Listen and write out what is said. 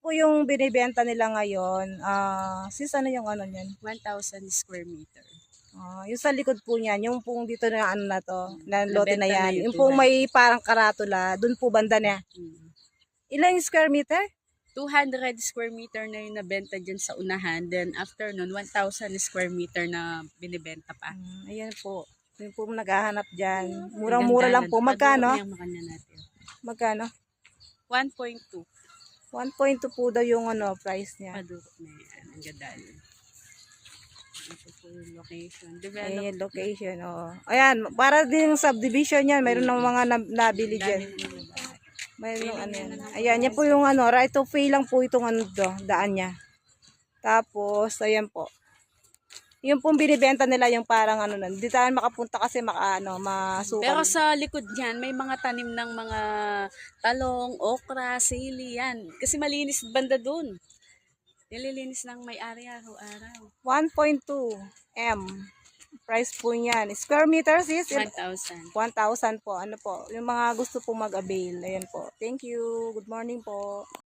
po yung binibenta nila ngayon. Sis, ano yung ano niyan? 1,000 square meter. Yung sa likod po niyan, yung pong dito na ano na to, na lote na Nabenta na yan. yung Yung pong 200. may parang karatula, dun po banda niya. Ilan yung square meter? 200 square meter na yung nabenta dyan sa unahan. Then after nun, 1,000 square meter na binibenta pa. Ayan po. Yung po naghahanap dyan. Murang-mura lang po. Magkano? Magkano? 1.2. 1.2 po daw yung ano, price niya. Padurok na yan. Ang ganda. Ito po yung location. Ayan yung Develop. location. Oo. Ayan, para din yung subdivision yan. Mayroon ng mga nabili dyan. Mayroon ng ano yan. Ayan, yan po yung ano, right of way lang po itong ano do, daan niya. Tapos, ayan po. Yung pong binibenta nila yung parang ano nun. Di tayo makapunta kasi masukal. Pero sa likod niyan, may mga tanim ng mga talong, okra, sili, yan. Kasi malinis banda dun. Nililinis ng may-ari araw-araw. 1.2 M. Price po niyan. Square meters is 1,000. 1,000 po. Ano po? Yung mga gusto po mag-avail. Ayan po. Thank you. Good morning po.